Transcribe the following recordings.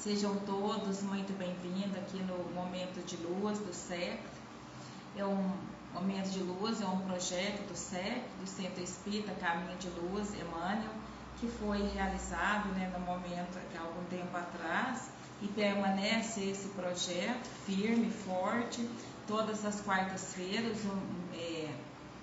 Sejam todos muito bem-vindos aqui no Momento de Luz do SEC. É um Momento de Luz, é um projeto do SEC, do Centro Espírita Caminho de Luz, Emmanuel, que foi realizado no momento há algum tempo atrás, e permanece esse projeto firme e forte. Todas as quartas-feiras,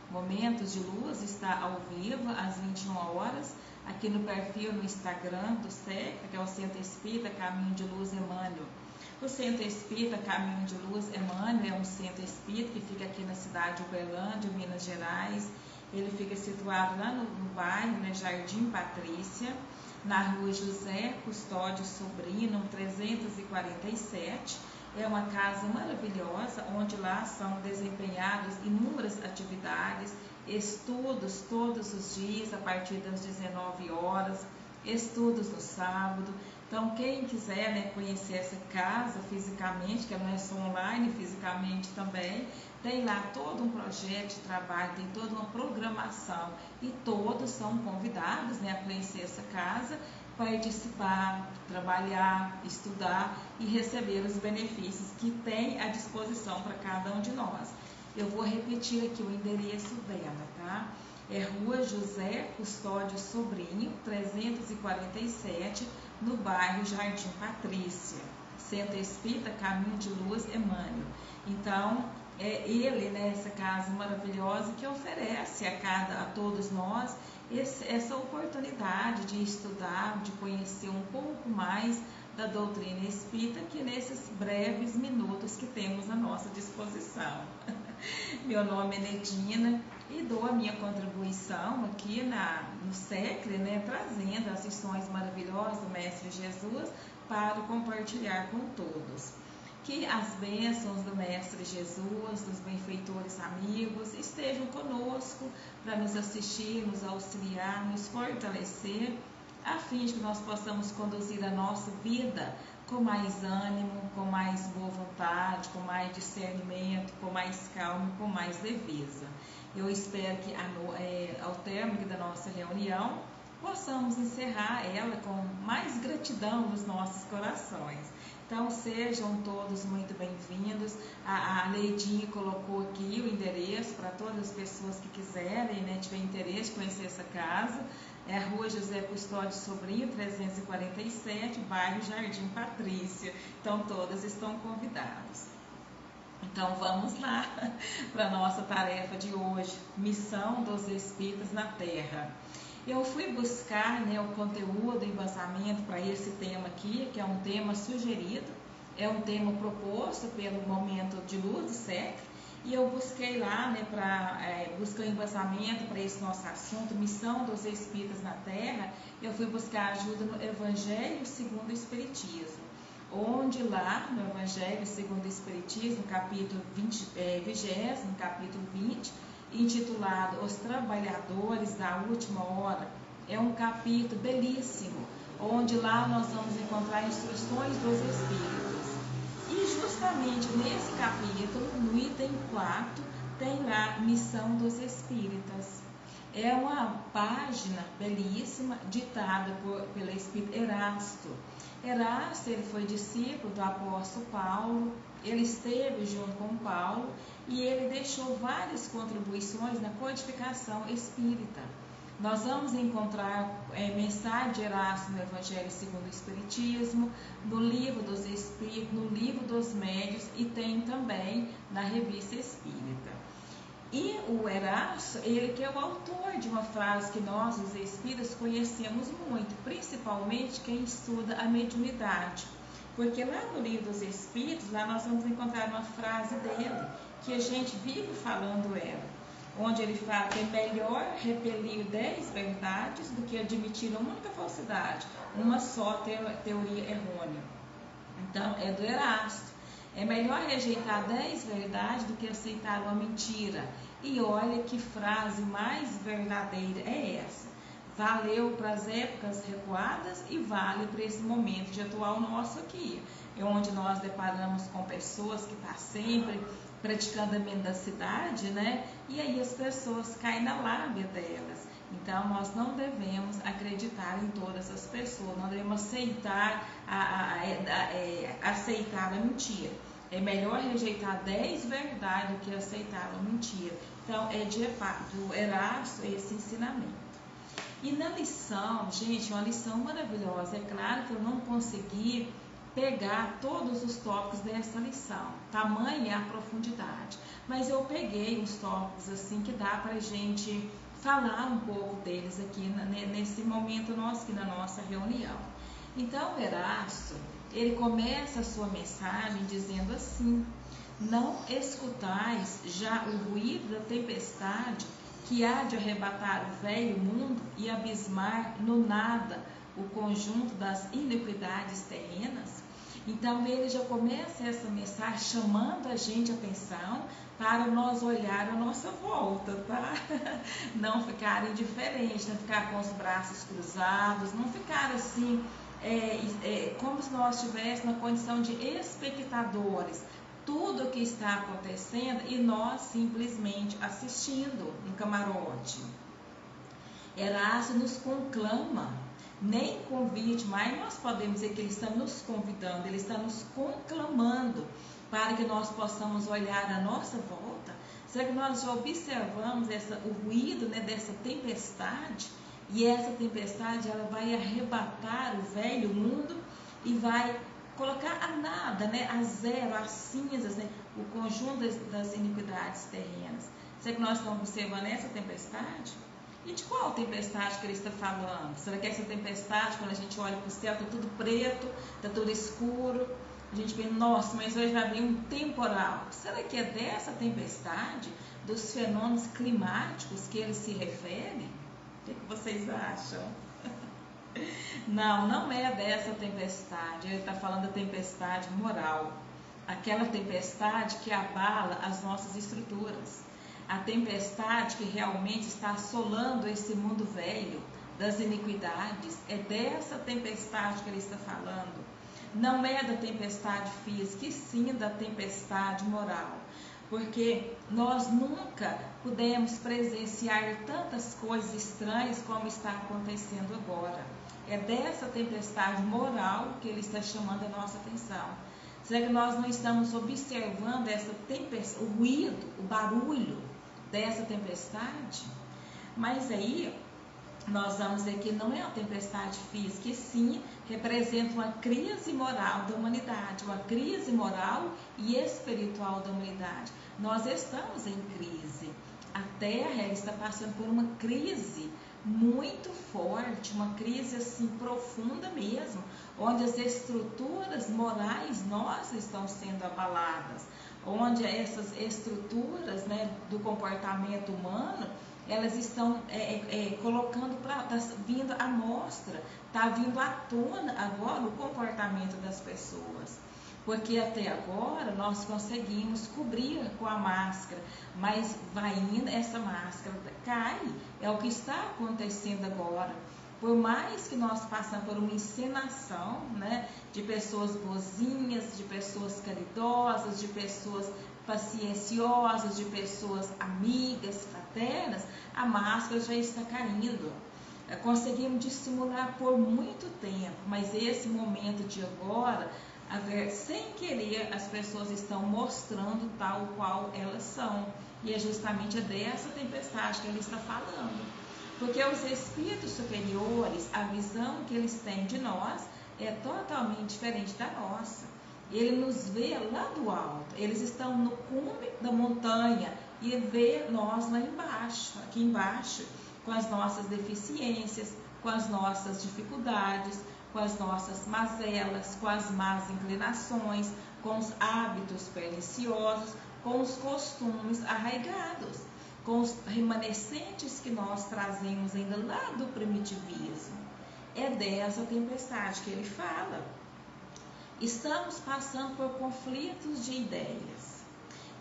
Momentos de Luz está ao vivo às 21 horas, aqui no perfil no Instagram do SEC, que é o Centro Espírita Caminho de Luz Emmanuel. O Centro Espírita Caminho de Luz Emmanuel é um centro espírita que fica aqui na cidade de Uberlândia, Minas Gerais. Ele fica situado lá no bairro, Jardim Patrícia, na rua José Custódio Sobrinho, 347. É uma casa maravilhosa, onde lá são desempenhadas inúmeras atividades, estudos todos os dias, a partir das 19 horas, estudos no sábado. Então, quem quiser conhecer essa casa fisicamente, que não é só online, fisicamente também, tem lá todo um projeto de trabalho, tem toda uma programação, e todos são convidados a conhecer essa casa, participar, trabalhar, estudar e receber os benefícios que tem à disposição para cada um de nós. Eu vou repetir aqui o endereço dela, tá? É Rua José Custódio Sobrinho, 347, no bairro Jardim Patrícia, Centro Espírita Caminho de Luz Emmanuel. Então, é ele, essa casa maravilhosa que oferece a todos nós essa oportunidade de estudar, de conhecer um pouco mais da doutrina espírita, que nesses breves minutos que temos à nossa disposição. Meu nome é Nedina e dou a minha contribuição aqui no SEC, trazendo as lições maravilhosas do Mestre Jesus para compartilhar com todos. Que as bênçãos do Mestre Jesus, dos benfeitores amigos, estejam conosco para nos assistir, nos auxiliar, nos fortalecer, a fim de que nós possamos conduzir a nossa vida com mais ânimo, com mais boa vontade, com mais discernimento, com mais calma, com mais leveza. Eu espero que ao término da nossa reunião possamos encerrar ela com mais gratidão nos nossos corações. Então, sejam todos muito bem-vindos. A Neidinha colocou aqui o endereço para todas as pessoas que quiserem, tiver interesse em conhecer essa casa. É a Rua José Custódio Sobrinho, 347, bairro Jardim Patrícia. Então, todas estão convidadas. Então, vamos lá para a nossa tarefa de hoje, Missão dos Espíritos na Terra. Eu fui buscar o conteúdo, o embasamento para esse tema aqui, que é um tema sugerido, é um tema proposto pelo Momento de Luz do SEC, e eu busquei lá buscar embasamento para esse nosso assunto, Missão dos Espíritos na Terra. Eu fui buscar ajuda no Evangelho segundo o Espiritismo, onde lá no Evangelho segundo o Espiritismo, capítulo 20, capítulo 20, intitulado Os Trabalhadores da Última Hora, é um capítulo belíssimo, onde lá nós vamos encontrar instruções dos Espíritos. E justamente nesse capítulo, no item 4, tem lá Missão dos Espíritas. É uma página belíssima, ditada pelo Espírito Erasto. Erasto, ele foi discípulo do apóstolo Paulo, ele esteve junto com Paulo e ele deixou várias contribuições na codificação espírita. Nós vamos encontrar mensagem de Erasto no Evangelho segundo o Espiritismo, no Livro dos Espíritos, no Livro dos Médiuns, e tem também na Revista Espírita. E o Erasto, ele que é o autor de uma frase que nós, os espíritas, conhecemos muito, principalmente quem estuda a mediunidade. Porque lá no Livro dos Espíritos, lá nós vamos encontrar uma frase dele, que a gente vive falando ela, onde ele fala que é melhor repelir 10 verdades do que admitir uma única falsidade, uma só teoria errônea. Então, é do Erasto. É melhor rejeitar 10 verdades do que aceitar uma mentira. E olha que frase mais verdadeira é essa. Valeu para as épocas recuadas e vale para esse momento de atual nosso aqui, onde nós deparamos com pessoas que estão sempre praticando a mendicidade, e aí as pessoas caem na lábia delas. Então, nós não devemos acreditar em todas as pessoas, não devemos aceitar aceitar a mentira. É melhor rejeitar 10 verdades do que aceitar a mentira. Então, é do Erasto esse ensinamento. E na lição, gente, uma lição maravilhosa. É claro que eu não consegui pegar todos os tópicos dessa lição, tamanha a profundidade, mas eu peguei uns tópicos assim que dá para a gente falar um pouco deles aqui nesse momento nosso, aqui na nossa reunião. Então, Erasto, ele começa a sua mensagem dizendo assim: não escutais já o ruído da tempestade que há de arrebatar o velho mundo e abismar no nada o conjunto das iniquidades terrenas? Então ele já começa essa mensagem chamando a gente a atenção para nós olhar a nossa volta, tá? Não ficar indiferente, não ficar com os braços cruzados, não ficar assim, como se nós estivéssemos na condição de espectadores. Tudo o que está acontecendo e nós simplesmente assistindo no camarote. Erasto nos conclama, nem convite, mas nós podemos dizer que ele está nos convidando, ele está nos conclamando para que nós possamos olhar a nossa volta. Será que nós já observamos o ruído, né, dessa tempestade? E essa tempestade ela vai arrebatar o velho mundo e vai colocar a nada, né, a zero, as cinzas, né, o conjunto das iniquidades terrenas. Será que nós estamos observando essa tempestade? E de qual tempestade que ele está falando? Será que essa tempestade, quando a gente olha para o céu, está tudo preto, está tudo escuro? A gente pensa, nossa, mas hoje vai vir um temporal. Será que é dessa tempestade, dos fenômenos climáticos que ele se refere? O que vocês acham? Não, não é dessa tempestade. Ele está falando da tempestade moral. Aquela tempestade que abala as nossas estruturas. A tempestade que realmente está assolando esse mundo velho das iniquidades. É dessa tempestade que ele está falando. Não é da tempestade física, e sim da tempestade moral. Porque nós nunca pudemos presenciar tantas coisas estranhas como está acontecendo agora. É dessa tempestade moral que ele está chamando a nossa atenção. Será que nós não estamos observando essa tempestade, o ruído, o barulho dessa tempestade? Mas aí nós vamos ver que não é uma tempestade física, e sim representa uma crise moral da humanidade, uma crise moral e espiritual da humanidade. Nós estamos em crise. A Terra está passando por uma crise muito forte, uma crise assim profunda mesmo, onde as estruturas morais nossas estão sendo abaladas, onde essas estruturas, né, do comportamento humano, elas estão colocando vindo à mostra, está vindo à tona agora o comportamento das pessoas. Porque até agora nós conseguimos cobrir com a máscara, mas vai indo, essa máscara cai, é o que está acontecendo agora. Por mais que nós passamos por uma encenação, né, de pessoas boazinhas, de pessoas caridosas, de pessoas pacienciosas, de pessoas amigas, fraternas, a máscara já está caindo. Conseguimos dissimular por muito tempo, mas esse momento de agora, sem querer, as pessoas estão mostrando tal qual elas são. E é justamente dessa tempestade que ele está falando. Porque os espíritos superiores, a visão que eles têm de nós é totalmente diferente da nossa. Ele nos vê lá do alto, eles estão no cume da montanha e vê nós lá embaixo, aqui embaixo, com as nossas deficiências, com as nossas dificuldades, com as nossas mazelas, com as más inclinações, com os hábitos perniciosos, com os costumes arraigados, com os remanescentes que nós trazemos ainda lá do primitivismo. É dessa tempestade que ele fala. Estamos passando por conflitos de ideias.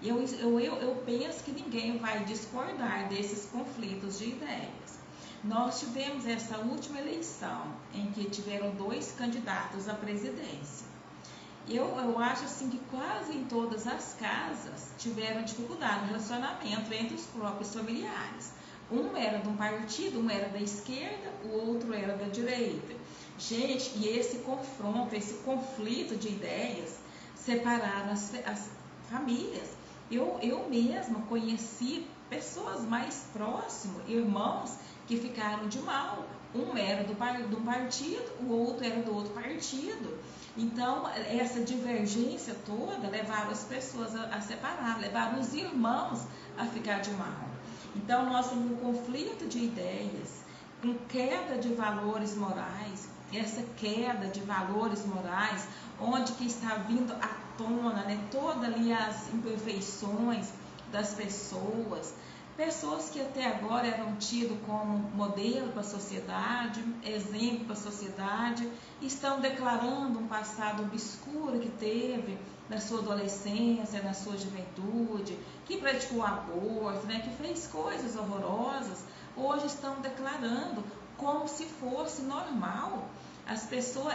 Eu penso que ninguém vai discordar desses conflitos de ideias. Nós tivemos essa última eleição, em que tiveram 2 candidatos à presidência. Eu acho assim que quase em todas as casas tiveram dificuldade no relacionamento entre os próprios familiares. Um era de um partido, um era da esquerda, o outro era da direita. Gente, e esse confronto, esse conflito de ideias separaram as famílias. Eu mesma conheci pessoas mais próximas, irmãos que ficaram de mal. Um era de um partido, o outro era do outro partido. Então, essa divergência toda levaram as pessoas a separar, levaram os irmãos a ficar de mal. Então, nós temos um conflito de ideias, com queda de valores morais. Essa queda de valores morais, onde que está vindo à tona, né, todas ali as imperfeições das pessoas, pessoas que até agora eram tidas como modelo para a sociedade, exemplo para a sociedade, estão declarando um passado obscuro que teve na sua adolescência, na sua juventude, que praticou aborto, né, que fez coisas horrorosas, hoje estão declarando como se fosse normal. As pessoas,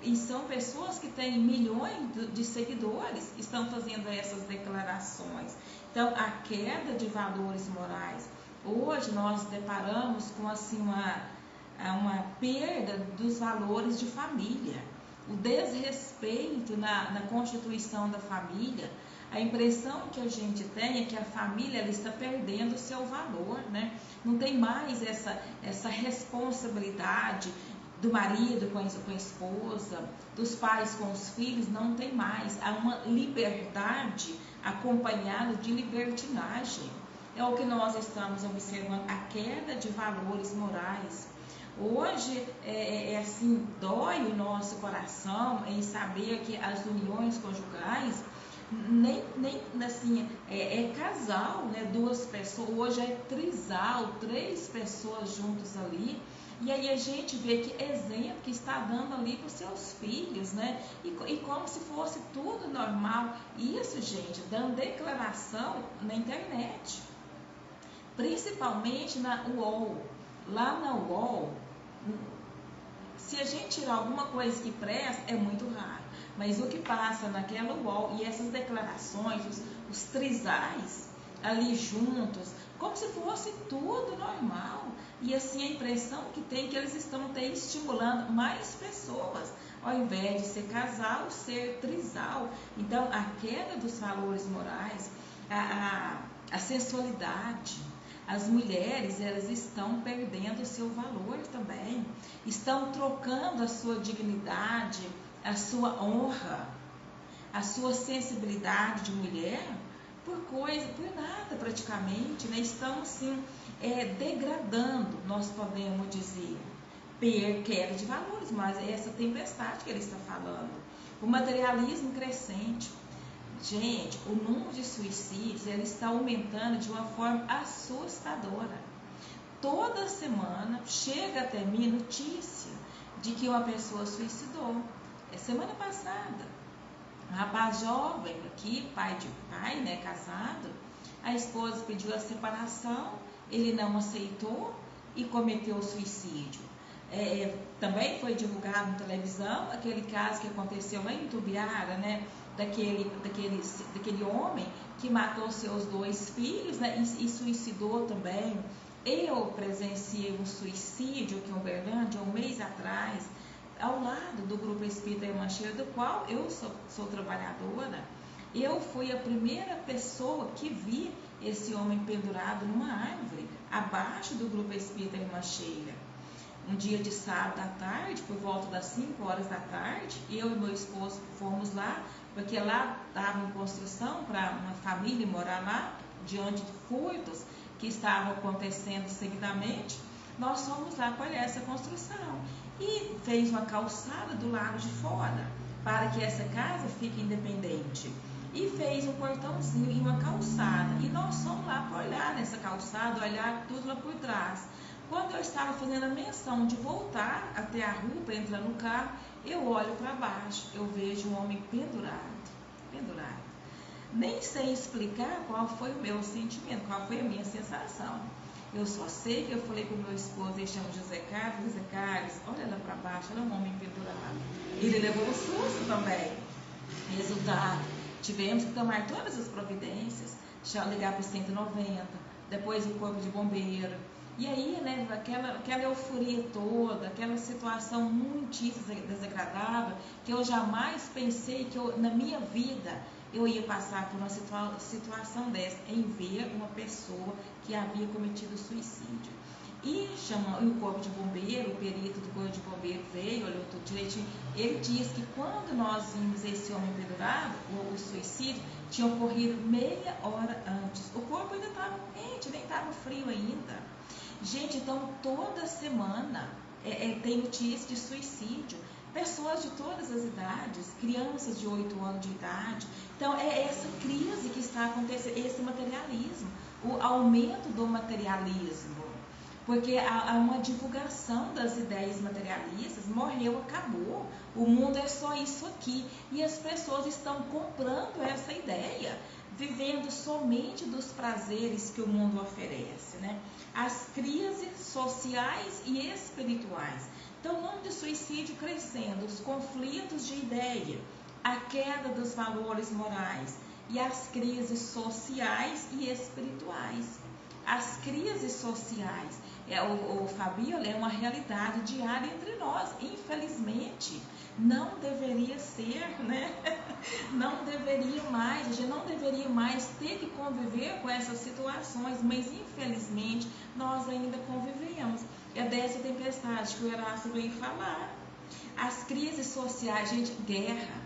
e são pessoas que têm milhões de seguidores, estão fazendo essas declarações. Então, a queda de valores morais. Hoje nós deparamos com assim, uma perda dos valores de família, o desrespeito na constituição da família. A impressão que a gente tem é que a família ela está perdendo o seu valor, né? Não tem mais essa responsabilidade do marido com a esposa, dos pais com os filhos, não tem mais. Há uma liberdade acompanhada de libertinagem. É o que nós estamos observando, a queda de valores morais. Hoje, assim, dói o nosso coração em saber que as uniões conjugais, nem assim, é casal, né? Duas pessoas, hoje é trisal, 3 pessoas juntos ali. E aí a gente vê que exemplo que está dando ali para os seus filhos, né? E como se fosse tudo normal. Isso, gente, dando declaração na internet. Principalmente na UOL. Lá na UOL, se a gente tirar alguma coisa que presta, é muito raro. Mas o que passa naquela UOL e essas declarações, os trisais ali juntos, como se fosse tudo normal. E assim a impressão que tem que eles estão até estimulando mais pessoas, ao invés de ser casal, ser trisal. Então, a queda dos valores morais, a sensualidade. As mulheres, elas estão perdendo o seu valor também, estão trocando a sua dignidade, a sua honra, a sua sensibilidade de mulher por nada praticamente, né? Estão assim, degradando, nós podemos dizer, queda de valores, mas é essa tempestade que ele está falando, o materialismo crescente. Gente, o número de suicídios ele está aumentando de uma forma assustadora. Toda semana chega até mim notícia de que uma pessoa suicidou. Semana passada, um rapaz jovem aqui, pai, né, casado, a esposa pediu a separação, ele não aceitou e cometeu suicídio. Também foi divulgado na televisão aquele caso que aconteceu lá em Tubiara, né? Daquele homem que matou seus 2 filhos, né, e suicidou também. Eu presenciei um suicídio aqui em Uberlândia um mês atrás, ao lado do Grupo Espírita Irmã Sheila, do qual eu sou trabalhadora. Eu fui a primeira pessoa que vi esse homem pendurado numa árvore, abaixo do Grupo Espírita Irmã Sheila. Um dia de sábado à tarde, por volta das 5 horas da tarde, eu e meu esposo fomos lá, porque lá estava em construção para uma família morar lá, diante de furtos que estavam acontecendo seguidamente. Nós fomos lá para olhar essa construção e fez uma calçada do lado de fora, para que essa casa fique independente. E fez um portãozinho e uma calçada. E nós fomos lá para olhar nessa calçada, olhar tudo lá por trás. Quando eu estava fazendo a menção de voltar até a rua para entrar no carro, eu olho para baixo, eu vejo um homem pendurado. Nem sei explicar qual foi o meu sentimento, qual foi a minha sensação. Eu só sei que eu falei para o meu esposo, deixamos José Carlos, olha lá para baixo, olha um homem pendurado. Ele levou um susto também. Resultado, tivemos que tomar todas as providências, ligar para o 190, depois o corpo de bombeiro. E aí, né, aquela euforia toda, aquela situação muitíssimo desagradável, que eu jamais pensei que na minha vida eu ia passar por uma situação dessa, em ver uma pessoa que havia cometido suicídio. E o corpo de bombeiro, o perito do corpo de bombeiro veio, olhou tudo direitinho. Ele disse que quando nós vimos esse homem pendurado, o suicídio tinha ocorrido meia hora antes. O corpo ainda estava quente, nem estava frio ainda. Gente, então toda semana tem notícia de suicídio. Pessoas de todas as idades, crianças de 8 anos de idade. Então é essa crise que está acontecendo, esse materialismo, o aumento do materialismo. Porque há uma divulgação das ideias materialistas, morreu, acabou, o mundo é só isso aqui. E as pessoas estão comprando essa ideia, vivendo somente dos prazeres que o mundo oferece, né? As crises sociais e espirituais. Então, o número de suicídio crescendo, os conflitos de ideia, a queda dos valores morais e as crises sociais e espirituais. As crises sociais, o Fabíola, é uma realidade diária entre nós. Infelizmente, não deveria ser, né? Não deveria mais, a gente não deveria mais ter que conviver com essas situações, mas infelizmente nós ainda convivemos. É dessa tempestade que o Erasto veio falar. As crises sociais, gente, guerra.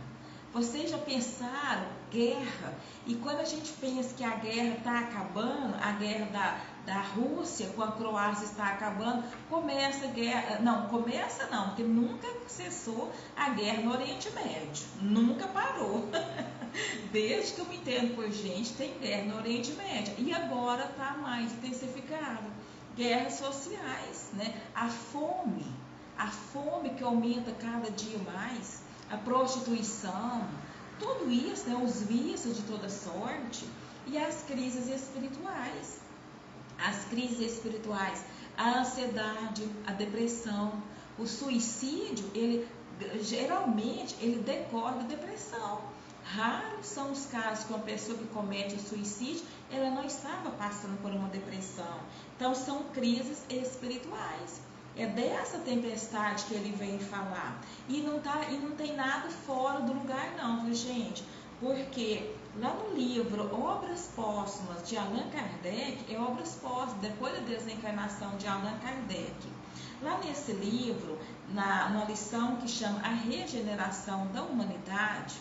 Vocês já pensaram? Guerra. E quando a gente pensa que a guerra está acabando, a guerra da Rússia com a Croácia está acabando, começa a guerra. Não, começa não, porque nunca cessou a guerra no Oriente Médio. Nunca parou. Desde que eu me entendo por gente, tem guerra no Oriente Médio. E agora está mais intensificado. Guerras sociais, né? A fome que aumenta cada dia mais, a prostituição, tudo isso, né? Os vícios de toda sorte, e as crises espirituais. As crises espirituais, a ansiedade, a depressão, o suicídio, geralmente ele decorre da depressão. Raros são os casos que uma pessoa que comete o suicídio, ela não estava passando por uma depressão. Então são crises espirituais. É dessa tempestade que ele vem falar. E não tem nada fora do lugar não, viu, gente? Porque lá no livro Obras Póstumas de Allan Kardec, é Obras Póstumas, depois da desencarnação de Allan Kardec. Lá nesse livro, numa lição que chama A Regeneração da Humanidade,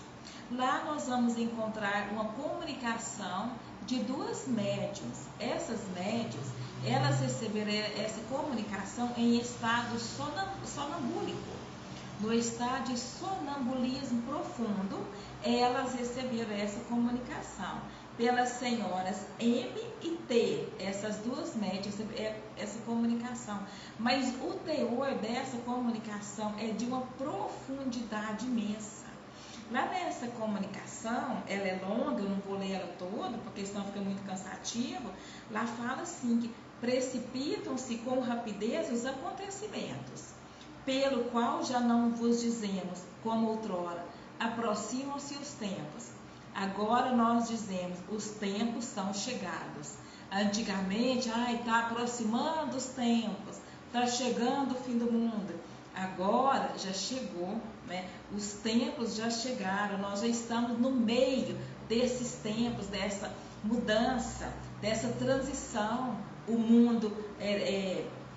lá nós vamos encontrar uma comunicação de duas médiuns. Essas médiuns, elas receberam essa comunicação em estado sonambúlico. No estado de sonambulismo profundo, elas receberam essa comunicação pelas senhoras M e T, essas duas médias, essa comunicação. Mas o teor dessa comunicação é de uma profundidade imensa. Lá nessa comunicação, ela é longa, eu não vou ler ela toda, porque senão fica muito cansativo. Lá fala assim que precipitam-se com rapidez os acontecimentos, pelo qual já não vos dizemos, como outrora, aproximam-se os tempos. Agora nós dizemos, os tempos são chegados. Antigamente, está aproximando os tempos, está chegando o fim do mundo. Agora já chegou, né? Os tempos já chegaram, nós já estamos no meio desses tempos, dessa mudança, dessa transição. O mundo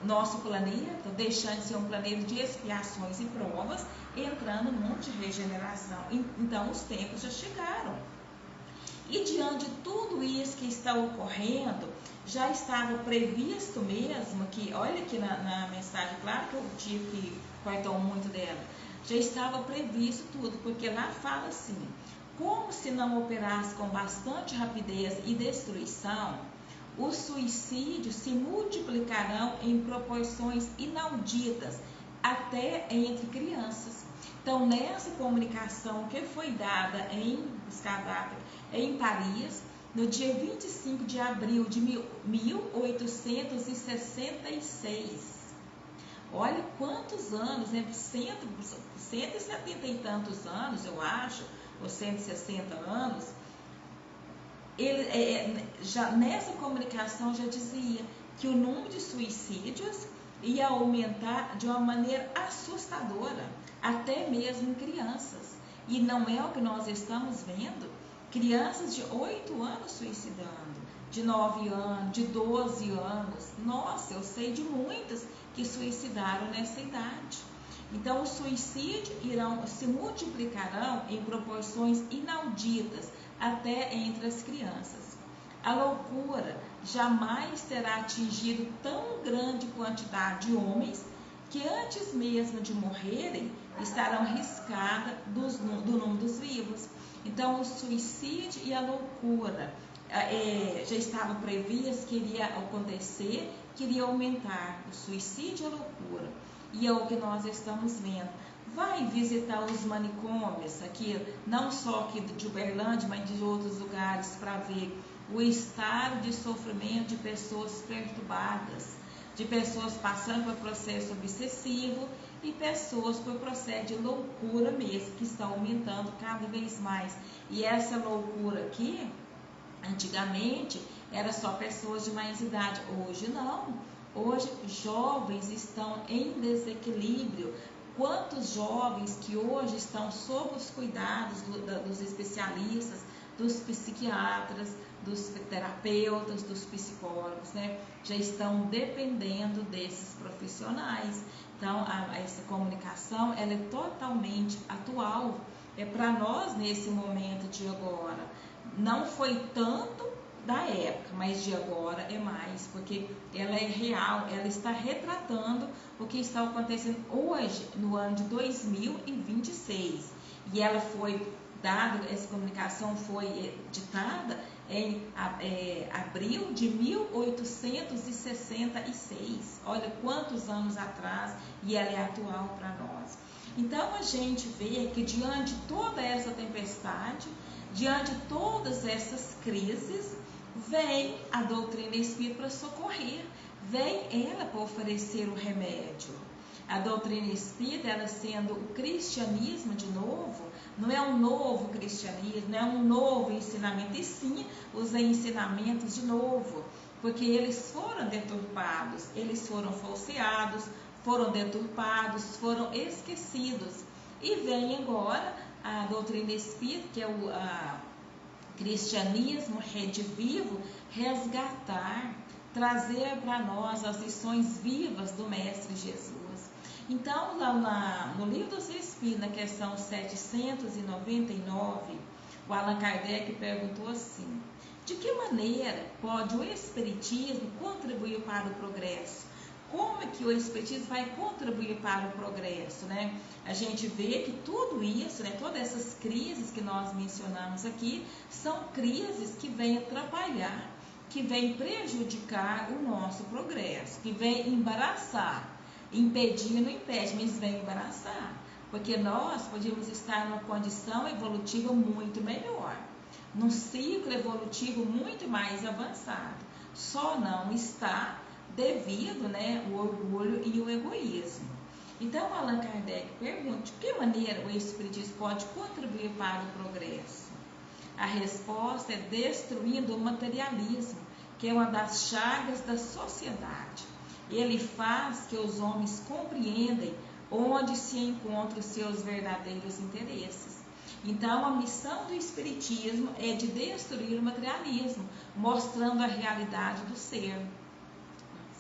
nosso planeta, deixando de ser um planeta de expiações e provas, entrando no mundo de regeneração. Então, os tempos já chegaram. E diante de tudo isso que está ocorrendo, já estava previsto mesmo que, olha aqui na mensagem, claro que eu tive que cortar muito dela, já estava previsto tudo, porque lá fala assim, como se não operasse com bastante rapidez e destruição, os suicídios se multiplicarão em proporções inauditas, até entre crianças. Então, nessa comunicação que foi dada em Paris, no dia 25 de abril de 1866, olha quantos anos, né? 170 e tantos anos, eu acho, ou 160 anos, ele já nessa comunicação já dizia que o número de suicídios ia aumentar de uma maneira assustadora, até mesmo em crianças. E não é o que nós estamos vendo, crianças de 8 anos suicidando, de 9 anos, de 12 anos. Nossa, eu sei de muitas que suicidaram nessa idade. Então, os suicídios se multiplicarão em proporções inauditas até entre as crianças. A loucura jamais terá atingido tão grande quantidade de homens que antes mesmo de morrerem estarão riscadas do número dos vivos. Então, o suicídio e a loucura já estavam previstos que iria acontecer, que iria aumentar o suicídio e a loucura. E é o que nós estamos vendo. Vai visitar os manicômios, aqui, não só aqui de Uberlândia, mas de outros lugares, para ver o estado de sofrimento de pessoas perturbadas, de pessoas passando por processo obsessivo e pessoas por processo de loucura mesmo, que está aumentando cada vez mais. E essa loucura aqui, antigamente, era só pessoas de mais idade. Hoje não. Hoje, jovens estão em desequilíbrio. Quantos jovens que hoje estão sob os cuidados dos especialistas, dos psiquiatras, dos terapeutas, dos psicólogos, né? Já estão dependendo desses profissionais. Então, essa comunicação, ela é totalmente atual. É para nós nesse momento de agora. Não foi tanto da época, mas de agora é mais, porque ela é real, ela está retratando o que está acontecendo hoje, no ano de 2026. E ela foi dada, essa comunicação foi ditada em abril de 1866. Olha quantos anos atrás, e ela é atual para nós. Então a gente vê que diante de toda essa tempestade, diante de todas essas crises, vem a doutrina espírita para socorrer, vem ela para oferecer o remédio. A doutrina espírita, ela sendo o cristianismo de novo, não é um novo cristianismo, não é um novo ensinamento, e sim os ensinamentos de novo, porque eles foram deturpados, eles foram falseados, foram deturpados, foram esquecidos. E vem agora a doutrina espírita, que é o cristianismo redivivo, resgatar, trazer para nós as lições vivas do Mestre Jesus. Então, lá no Livro dos Espíritos, na questão 799, o Allan Kardec perguntou assim: de que maneira pode o Espiritismo contribuir para o progresso? Como é que o Espiritismo vai contribuir para o progresso, né? A gente vê que tudo isso, né, todas essas crises que nós mencionamos aqui, são crises que vêm atrapalhar, que vêm prejudicar o nosso progresso, que vêm embaraçar. Impedir não impede, mas vem embaraçar, porque nós podíamos estar numa condição evolutiva muito melhor, num ciclo evolutivo muito mais avançado, só não está devido, né, o orgulho e o egoísmo. Então, Allan Kardec pergunta: de que maneira o Espiritismo pode contribuir para o progresso? A resposta é destruindo o materialismo, que é uma das chagas da sociedade. Ele faz que os homens compreendam onde se encontram os seus verdadeiros interesses. Então, a missão do Espiritismo é de destruir o materialismo, mostrando a realidade do ser,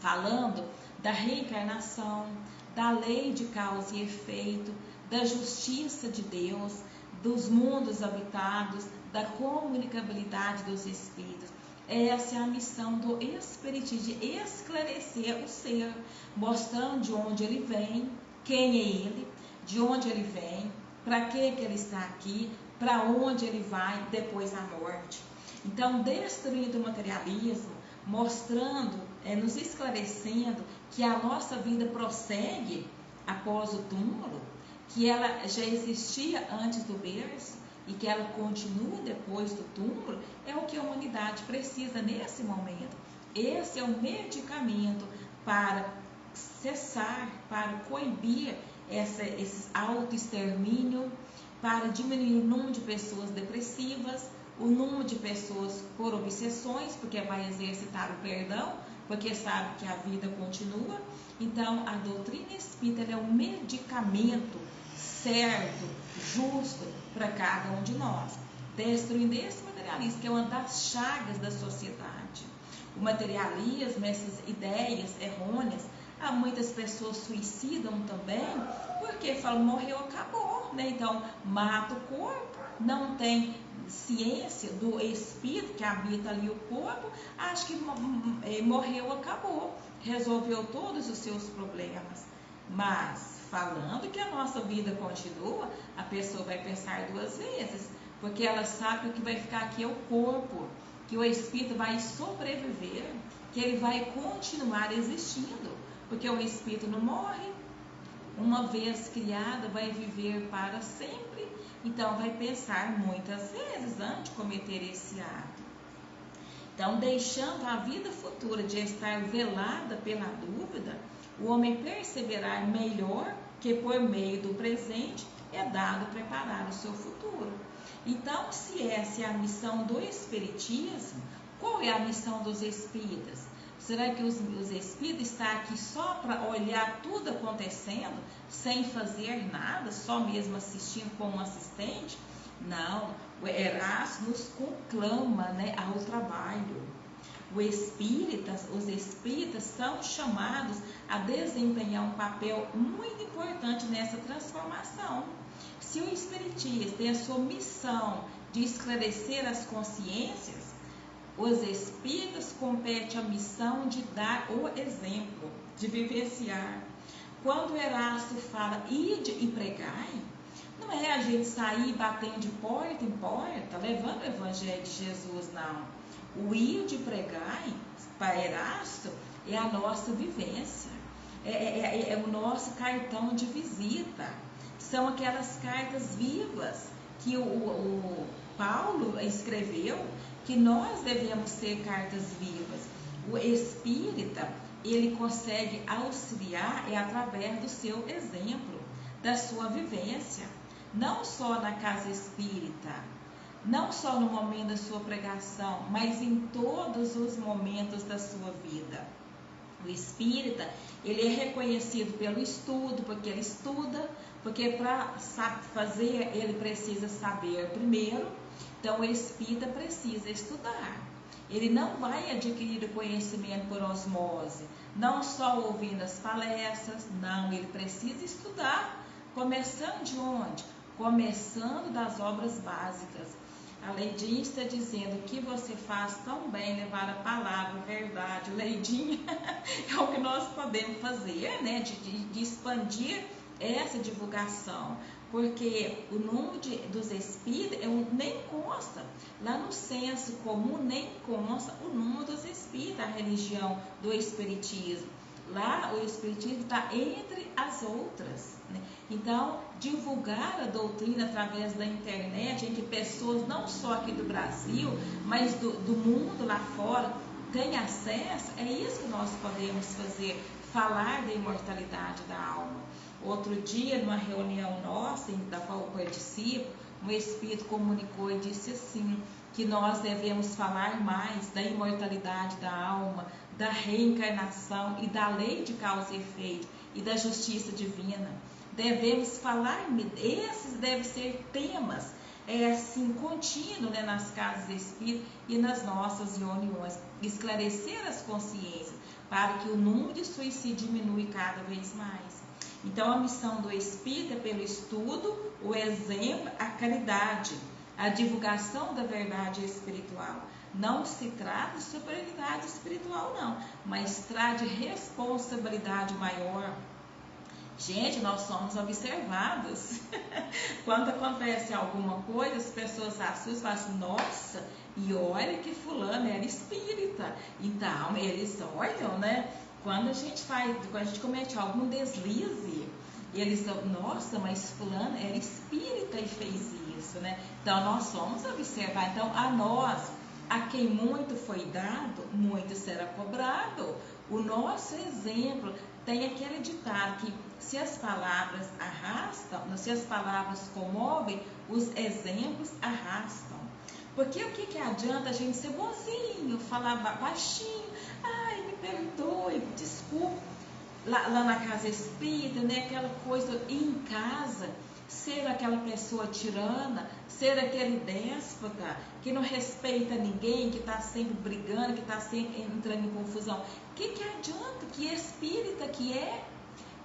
falando da reencarnação, da lei de causa e efeito, da justiça de Deus, dos mundos habitados, da comunicabilidade dos espíritos. Essa é a missão do Espiritismo, de esclarecer o ser, mostrando de onde ele vem, quem é ele, de onde ele vem, para que ele está aqui, para onde ele vai depois da morte. Então, destruindo o materialismo, mostrando, nos esclarecendo que a nossa vida prossegue após o túmulo, que ela já existia antes do berço e que ela continua depois do túmulo, é o que a humanidade precisa nesse momento. Esse é o medicamento para cessar, para coibir esse autoextermínio, para diminuir o número de pessoas depressivas, o número de pessoas por obsessões, porque vai exercitar o perdão, porque sabe que a vida continua. Então, a doutrina espírita ela é um medicamento certo, justo para cada um de nós, destruindo esse materialismo, que é uma das chagas da sociedade. O materialismo, essas ideias errôneas, muitas pessoas suicidam também, porque falam, morreu, acabou, né? Então, mata o corpo, não tem ciência do espírito que habita ali o corpo, acha que morreu, acabou, resolveu todos os seus problemas. Mas, falando que a nossa vida continua, a pessoa vai pensar duas vezes, porque ela sabe que o que vai ficar aqui é o corpo, que o espírito vai sobreviver, que ele vai continuar existindo, porque o espírito não morre, uma vez criado vai viver para sempre, então vai pensar muitas vezes antes de cometer esse ato. Então, deixando a vida futura de estar velada pela dúvida, o homem perceberá melhor que por meio do presente é dado preparar o seu futuro. Então, se essa é a missão do espiritismo, qual é a missão dos espíritas? Será que os espíritas estão aqui só para olhar tudo acontecendo, sem fazer nada, só mesmo assistindo como um assistente? Não, o Erasto nos conclama, né, ao trabalho. Os espíritas são chamados a desempenhar um papel muito importante nessa transformação. Se o espiritista tem a sua missão de esclarecer as consciências, os espíritas compete a missão de dar o exemplo, de vivenciar. Quando Erasto fala, ide e pregai, não é a gente sair batendo de porta em porta, levando o evangelho de Jesus, não. O ide e pregai, para Erasto, é a nossa vivência, é o nosso cartão de visita. São aquelas cartas vivas que o Paulo escreveu, que nós devemos ser cartas vivas. O espírita, ele consegue auxiliar através do seu exemplo, da sua vivência, não só na casa espírita, não só no momento da sua pregação, mas em todos os momentos da sua vida. O espírita, ele é reconhecido pelo estudo, porque ele estuda, porque para fazer ele precisa saber primeiro. Então o espírita precisa estudar. Ele não vai adquirir o conhecimento por osmose, não só ouvindo as palestras, não, ele precisa estudar. Começando de onde? Começando das obras básicas. A Leidinha está dizendo que você faz tão bem levar a palavra, a verdade. Leidinha, é o que nós podemos fazer, né? De expandir essa divulgação, porque o número dos espíritas nem consta, lá no senso comum nem consta o número dos espíritas, a religião do espiritismo. Lá o espiritismo está entre as outras, né? Então, divulgar a doutrina através da internet, em que pessoas não só aqui do Brasil, mas do mundo lá fora têm acesso, é isso que nós podemos fazer, falar da imortalidade da alma. Outro dia, numa reunião nossa, da qual eu participo, um espírito comunicou e disse assim, que nós devemos falar mais da imortalidade da alma, da reencarnação e da lei de causa e efeito e da justiça divina. Devemos falar, esses devem ser temas assim, contínuos, né, nas casas espíritas e nas nossas reuniões, esclarecer as consciências para que o número de suicídio diminui cada vez mais. Então, a missão do espírito é pelo estudo, o exemplo, a caridade, a divulgação da verdade espiritual. Não se trata de superioridade espiritual, não, mas trata de responsabilidade maior. Gente, nós somos observados. Quando acontece alguma coisa, as pessoas assustam e falam assim, nossa, e olha que fulano era espírita. Então, eles olham, né? Quando a gente comete algum deslize, eles falam, nossa, mas fulano era espírita e fez isso, né? Então, nós somos observados. Então, a quem muito foi dado, muito será cobrado. O nosso exemplo tem aquele ditado que se as palavras arrastam, se as palavras comovem, os exemplos arrastam. Porque o que adianta a gente ser bonzinho, falar baixinho, ai, me perdoe, desculpa, lá na casa espírita, né, aquela coisa, e em casa, ser aquela pessoa tirana, ser aquele déspota, que não respeita ninguém, que está sempre brigando, que está sempre entrando em confusão. O que adianta? Que espírita que é?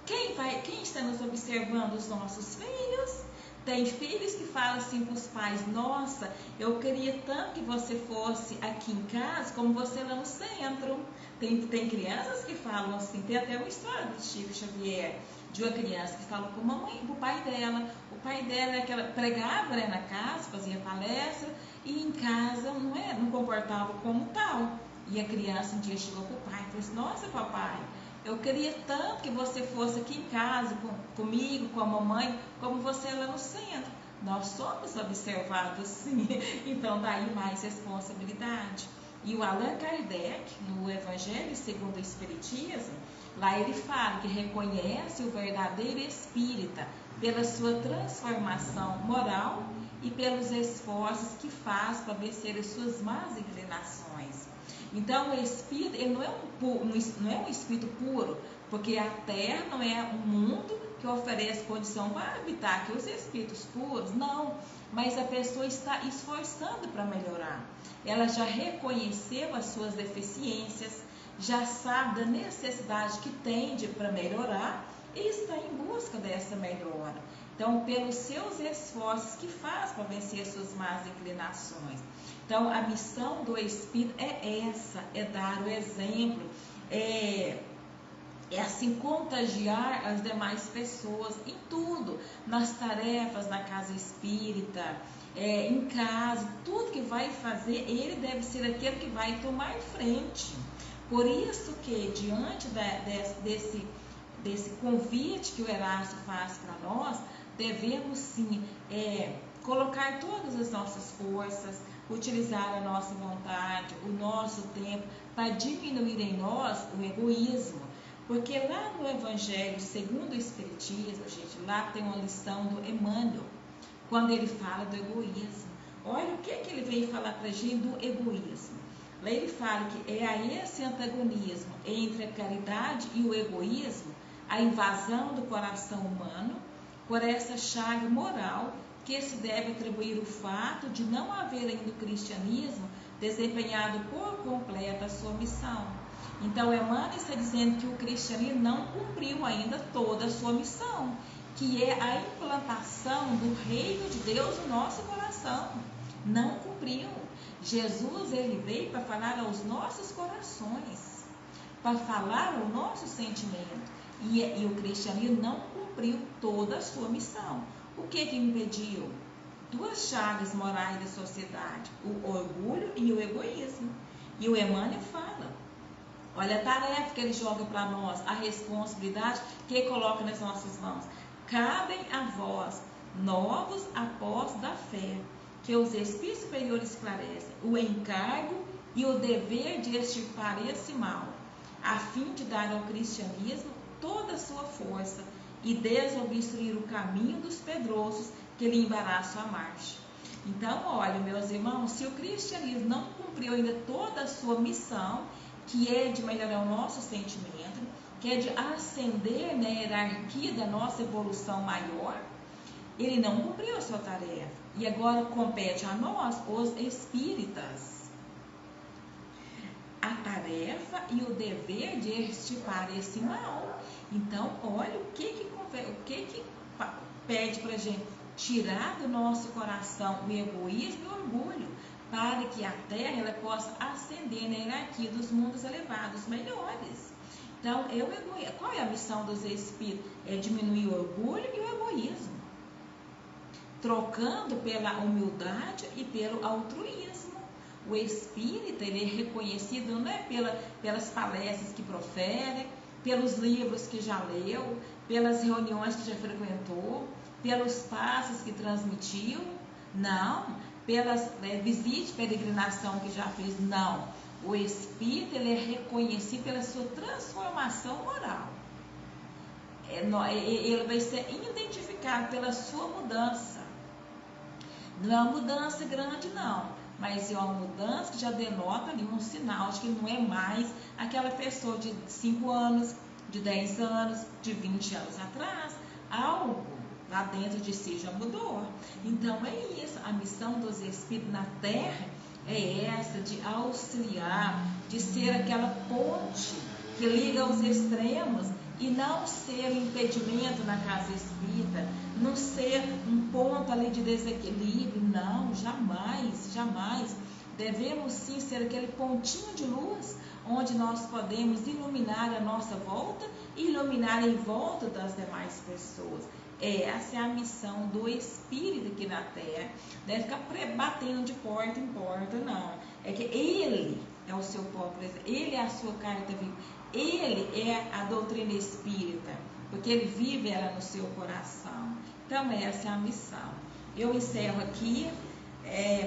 Quem está nos observando? Os nossos filhos. Tem filhos que falam assim para os pais: nossa, eu queria tanto que você fosse aqui em casa como você lá no centro. Tem crianças que falam assim. Tem até uma história do Chico Xavier, de uma criança que falou para a mamãe, para o pai dela. O pai dela é aquela, pregava, né, na casa, fazia palestra, e em casa não comportava como tal. E a criança um dia chegou para o pai e falou assim: nossa, papai, eu queria tanto que você fosse aqui em casa comigo, com a mamãe, como você é lá no centro. Nós somos observados sim, então daí mais responsabilidade. E o Allan Kardec, no Evangelho segundo o Espiritismo, lá ele fala que reconhece o verdadeiro espírita pela sua transformação moral e pelos esforços que faz para vencer as suas más inclinações. Então, o espírito, ele não é um espírito puro, porque a terra não é um mundo que oferece condição para habitar aqui os espíritos puros, não. Mas a pessoa está esforçando para melhorar. Ela já reconheceu as suas deficiências, já sabe da necessidade que tem para melhorar e está em busca dessa melhora. Então, pelos seus esforços que faz para vencer as suas más inclinações. Então, a missão do Espírito é essa, é dar o exemplo, é assim contagiar as demais pessoas em tudo, nas tarefas da casa espírita, em casa, tudo que vai fazer, ele deve ser aquele que vai tomar frente. Por isso que, diante desse convite que o Erasto faz para nós, devemos sim colocar todas as nossas forças, utilizar a nossa vontade, o nosso tempo, para diminuir em nós o egoísmo. Porque lá no Evangelho segundo o Espiritismo, gente, lá tem uma lição do Emmanuel, quando ele fala do egoísmo. Olha o que ele veio falar para a gente do egoísmo. Lá ele fala que é esse antagonismo entre a caridade e o egoísmo, a invasão do coração humano, por essa chaga moral que se deve atribuir o fato de não haver ainda o cristianismo desempenhado por completo a sua missão. Então, Emmanuel está dizendo que o cristianismo não cumpriu ainda toda a sua missão, que é a implantação do reino de Deus no nosso coração. Não cumpriu. Jesus, ele veio para falar aos nossos corações, para falar ao nosso sentimento. E o cristianismo não cumpriu toda a sua missão. O que impediu? Duas chagas morais da sociedade, o orgulho e o egoísmo. E o Emmanuel fala, olha a tarefa que ele joga para nós, a responsabilidade que ele coloca nas nossas mãos. Cabem a vós, novos apóstolos da fé, que os espíritos superiores esclarecem, o encargo e o dever de extirpar esse mal, a fim de dar ao cristianismo toda a sua força e desobstruir o caminho dos pedrosos que lhe embaraçam a marcha. Então, olha, meus irmãos, se o cristianismo não cumpriu ainda toda a sua missão, que é de melhorar o nosso sentimento, que é de ascender na hierarquia da nossa evolução maior, ele não cumpriu a sua tarefa. E agora compete a nós, os espíritas, a tarefa e o dever de extirpar esse mal. Então, olha o que pede para a gente: tirar do nosso coração o egoísmo e o orgulho, para que a Terra ela possa ascender na hierarquia dos mundos elevados melhores. Então, qual é a missão dos espíritos? É diminuir o orgulho e o egoísmo, trocando pela humildade e pelo altruísmo. O espírita ele é reconhecido não é pelas palestras que profere, pelos livros que já leu, pelas reuniões que já frequentou, pelos passos que transmitiu, não, pelas visitas de peregrinação que já fez, não. O espírito ele é reconhecido pela sua transformação moral. Ele vai ser identificado pela sua mudança. Não é uma mudança grande, não, mas é uma mudança que já denota ali um sinal de que não é mais aquela pessoa de 5 anos, de 10 anos, de 20 anos atrás. Algo lá dentro de si já mudou. Então é isso, a missão dos Espíritos na Terra é essa, de auxiliar, de ser aquela ponte que liga os extremos e não ser um impedimento na casa espírita, não ser um ponto ali de desequilíbrio, não, jamais, jamais. Devemos sim ser aquele pontinho de luz onde nós podemos iluminar a nossa volta e iluminar em volta das demais pessoas. Essa é a missão do Espírito aqui na Terra. Deve ficar batendo de porta em porta, não. É que Ele é o seu próprio, Ele é a sua carta viva, Ele é a doutrina espírita, porque Ele vive ela no seu coração. Então essa é a missão. Eu encerro aqui,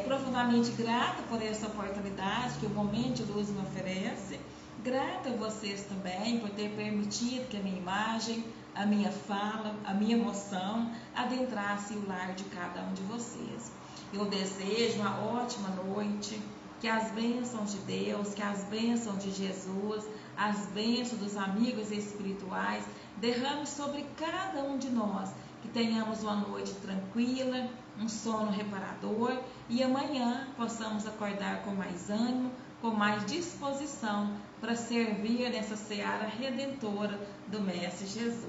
profundamente grata por essa oportunidade que o Momento de Luz me oferece. Grata a vocês também por ter permitido que a minha imagem, a minha fala, a minha emoção adentrasse o lar de cada um de vocês. Eu desejo uma ótima noite, que as bênçãos de Deus, que as bênçãos de Jesus, as bênçãos dos amigos espirituais derrame sobre cada um de nós, que tenhamos uma noite tranquila, um sono reparador e amanhã possamos acordar com mais ânimo, com mais disposição para servir nessa seara redentora do Mestre Jesus.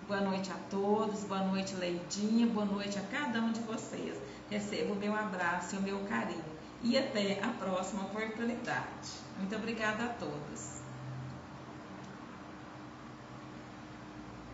Boa noite a todos, boa noite Leidinha, boa noite a cada um de vocês. Recebo o meu abraço e o meu carinho e até a próxima oportunidade. Muito obrigada a todos.